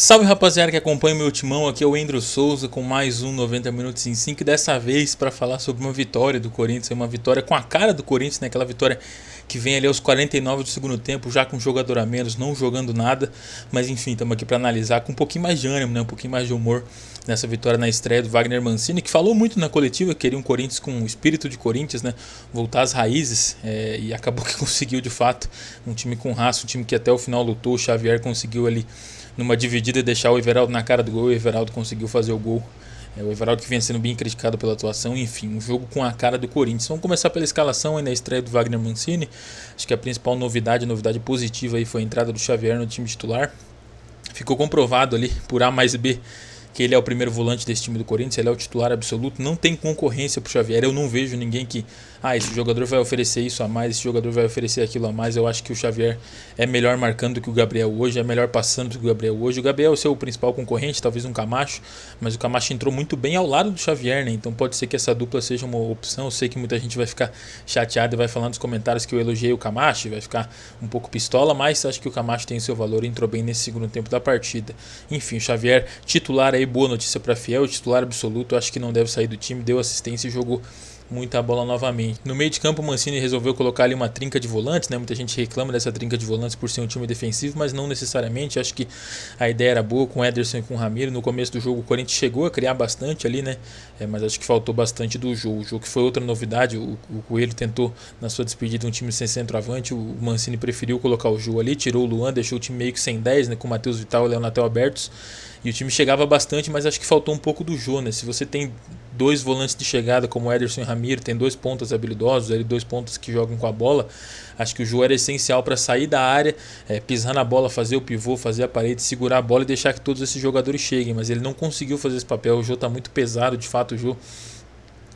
Salve rapaziada que acompanha o meu timão, aqui é o Andrew Souza com mais um 90 Minutos em 5 e dessa vez para falar sobre uma vitória do Corinthians, uma vitória com a cara do Corinthians, né? Aquela vitória que vem ali aos 49 do segundo tempo, já com um jogador a menos, não jogando nada, mas enfim, estamos aqui para analisar com um pouquinho mais de ânimo, né? Um pouquinho mais de humor nessa vitória na estreia do Wagner Mancini, que falou muito na coletiva, queria um Corinthians com o espírito de Corinthians, né? Voltar às raízes, e acabou que conseguiu de fato, um time com raça, um time que até o final lutou, o Xavier conseguiu ali numa dividida deixar o Everaldo na cara do gol, e o Everaldo conseguiu fazer o gol. O Everaldo que vinha sendo bem criticado pela atuação, enfim, um jogo com a cara do Corinthians. Vamos começar pela escalação aí na estreia do Wagner Mancini. Acho que a principal novidade positiva aí foi a entrada do Xavier no time titular. Ficou comprovado ali por A mais B que ele é o primeiro volante desse time do Corinthians, ele é o titular absoluto, não tem concorrência pro Xavier. Eu não vejo ninguém que, esse jogador vai oferecer isso a mais, esse jogador vai oferecer aquilo a mais. Eu acho que o Xavier é melhor marcando do que o Gabriel hoje, é melhor passando do que o Gabriel hoje. O Gabriel é o seu principal concorrente, talvez um Camacho, mas o Camacho entrou muito bem ao lado do Xavier, né? Então pode ser que essa dupla seja uma opção. Eu sei que muita gente vai ficar chateada e vai falar nos comentários que eu elogiei o Camacho, vai ficar um pouco pistola, mas acho que o Camacho tem o seu valor e entrou bem nesse segundo tempo da partida. Enfim, o Xavier titular aí, boa notícia para Fiel, titular absoluto, acho que não deve sair do time, deu assistência e jogou muita bola novamente. No meio de campo, o Mancini resolveu colocar ali uma trinca de volantes, né? Muita gente reclama dessa trinca de volantes por ser um time defensivo, mas não necessariamente. Acho que a ideia era boa com o Ederson e com o Ramiro. No começo do jogo o Corinthians chegou a criar bastante ali, né? Mas acho que faltou bastante do jogo. O jogo que foi outra novidade, o Coelho tentou na sua despedida um time sem centroavante, o Mancini preferiu colocar o Ju ali, tirou o Luan, deixou o time meio que sem 10, né? Com o Matheus Vital e o Léo Natel abertos. E o time chegava bastante, mas acho que faltou um pouco do Jô, né? Se você tem dois volantes de chegada como Ederson e Ramiro, tem dois pontas habilidosos, dois pontas que jogam com a bola, acho que o Jô era essencial para sair da área, pisar na bola, fazer o pivô, fazer a parede, segurar a bola e deixar que todos esses jogadores cheguem, mas ele não conseguiu fazer esse papel. O Jô tá muito pesado, de fato. O Jô,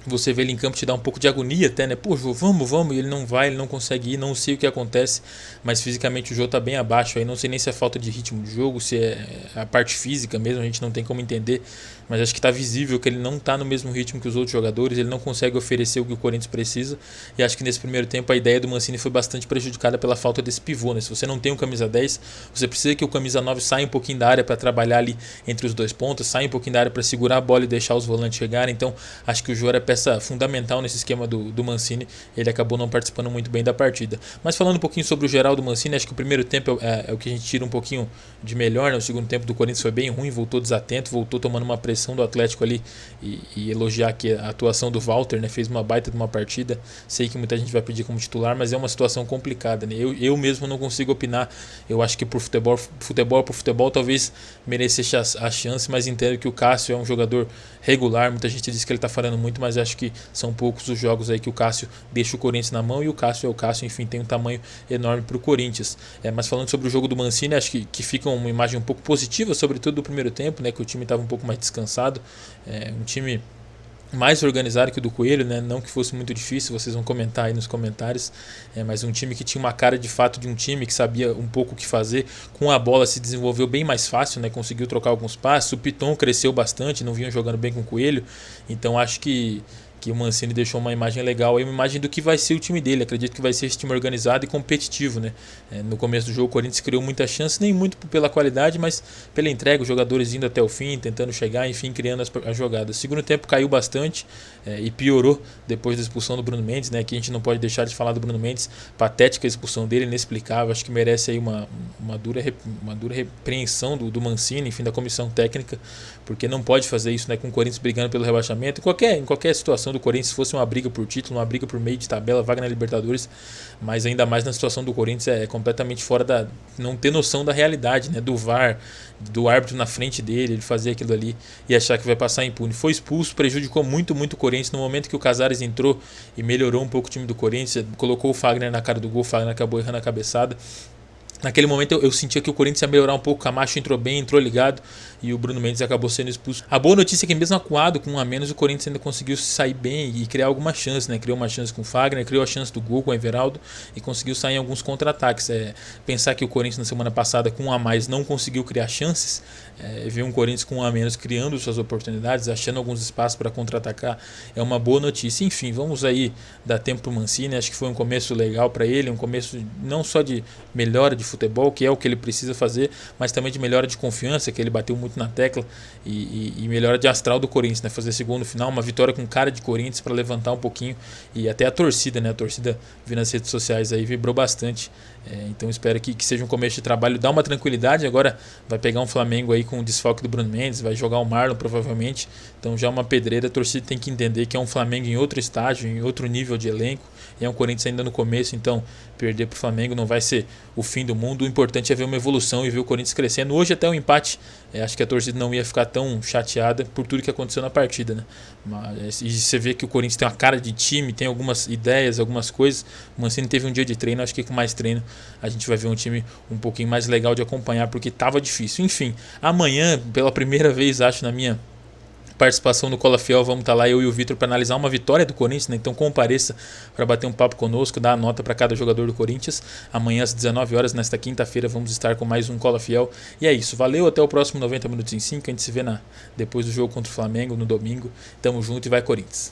você vê ele em campo, te dá um pouco de agonia até, né? Pô, Jô, vamos, e ele não vai, ele não consegue ir, não sei o que acontece, mas fisicamente o Jô tá bem abaixo aí, não sei nem se é falta de ritmo de jogo, se é a parte física mesmo, a gente não tem como entender, mas acho que tá visível que ele não tá no mesmo ritmo que os outros jogadores, ele não consegue oferecer o que o Corinthians precisa, e acho que nesse primeiro tempo a ideia do Mancini foi bastante prejudicada pela falta desse pivô, né? Se você não tem um camisa 10, você precisa que o camisa 9 saia um pouquinho da área para trabalhar ali entre os dois pontos, saia um pouquinho da área para segurar a bola e deixar os volantes chegarem. Então acho que o Jô era peça fundamental nesse esquema do Mancini, ele acabou não participando muito bem da partida. Mas falando um pouquinho sobre o geral do Mancini, acho que o primeiro tempo é o que a gente tira um pouquinho de melhor, né? O segundo tempo do Corinthians foi bem ruim, voltou desatento, voltou tomando uma pressão do Atlético ali, e elogiar aqui a atuação do Walter, né? Fez uma baita de uma partida, sei que muita gente vai pedir como titular, mas é uma situação complicada, né? Eu mesmo não consigo opinar, eu acho que por futebol talvez merecesse a chance, mas entendo que o Cássio é um jogador regular, muita gente diz que ele está falando muito, mas acho que são poucos os jogos aí que o Cássio deixa o Corinthians na mão, e o Cássio é o Cássio, enfim, tem um tamanho enorme para o Corinthians. Mas falando sobre o jogo do Mancini, acho que fica uma imagem um pouco positiva, sobretudo do primeiro tempo, né, que o time estava um pouco mais descansado, um time mais organizado que o do Coelho, né? Não que fosse muito difícil, vocês vão comentar aí nos comentários, mas um time que tinha uma cara de fato de um time que sabia um pouco o que fazer, com a bola se desenvolveu bem mais fácil, né? Conseguiu trocar alguns passos, o Piton cresceu bastante, não vinha jogando bem com o Coelho, então acho que o Mancini deixou uma imagem legal, uma imagem do que vai ser o time dele. Acredito que vai ser esse time organizado e competitivo, né? No começo do jogo o Corinthians criou muita chance, nem muito pela qualidade, mas pela entrega, os jogadores indo até o fim, tentando chegar, enfim, criando as jogadas. O segundo tempo caiu bastante, e piorou depois da expulsão do Bruno Mendes, né? Aqui a gente não pode deixar de falar do Bruno Mendes, patética a expulsão dele, inexplicável, acho que merece aí uma dura repreensão do Mancini, enfim, da comissão técnica, porque não pode fazer isso, né? Com o Corinthians brigando pelo rebaixamento, em qualquer situação do Corinthians, se fosse uma briga por título, uma briga por meio de tabela, vaga na Libertadores, mas ainda mais na situação do Corinthians, é completamente fora não ter noção da realidade, né? Do VAR, do árbitro na frente dele, ele fazer aquilo ali e achar que vai passar impune. Foi expulso, prejudicou muito o Corinthians. No momento que o Casares entrou e melhorou um pouco o time do Corinthians, colocou o Fagner na cara do gol, o Fagner acabou errando a cabeçada. Naquele momento eu sentia que o Corinthians ia melhorar um pouco, o Camacho entrou bem, entrou ligado, e o Bruno Mendes acabou sendo expulso. A boa notícia é que mesmo acuado com um a menos, o Corinthians ainda conseguiu sair bem e criar alguma chance, né? Criou uma chance com o Fagner, criou a chance do gol com o Everaldo e conseguiu sair em alguns contra-ataques. Pensar que o Corinthians na semana passada com um a mais não conseguiu criar chances, ver um Corinthians com um a menos criando suas oportunidades, achando alguns espaços para contra-atacar, é uma boa notícia. Enfim, vamos aí dar tempo para o Mancini, acho que foi um começo legal para ele, um começo não só de melhora de futebol, que é o que ele precisa fazer, mas também de melhora de confiança, que ele bateu muito na tecla, e melhora de astral do Corinthians, né? Fazer segundo final, uma vitória com cara de Corinthians para levantar um pouquinho, e até a torcida, né? A torcida vi nas redes sociais aí, vibrou bastante. Então espero que seja um começo de trabalho, dá uma tranquilidade. Agora vai pegar um Flamengo aí com o desfalque do Bruno Mendes, vai jogar o Marlon provavelmente, então já é uma pedreira. A torcida tem que entender que é um Flamengo em outro estágio, em outro nível de elenco, e é um Corinthians ainda no começo, então perder para o Flamengo não vai ser o fim do mundo. O importante é ver uma evolução e ver o Corinthians crescendo. Hoje até um empate, acho que a torcida não ia ficar tão chateada por tudo que aconteceu na partida, né? E você vê que o Corinthians tem uma cara de time, tem algumas ideias, algumas coisas. O Mancini teve um dia de treino, acho que com mais treino a gente vai ver um time um pouquinho mais legal de acompanhar, porque estava difícil. Enfim, amanhã, pela primeira vez, acho, na minha participação no Cola Fiel, vamos estar lá eu e o Vitor para analisar uma vitória do Corinthians, né? Então compareça para bater um papo conosco, dar a nota para cada jogador do Corinthians. Amanhã às 19 horas, nesta quinta-feira, vamos estar com mais um Cola Fiel. E é isso, valeu, até o próximo 90 minutos em 5, a gente se vê depois do jogo contra o Flamengo no domingo. Tamo junto e vai Corinthians.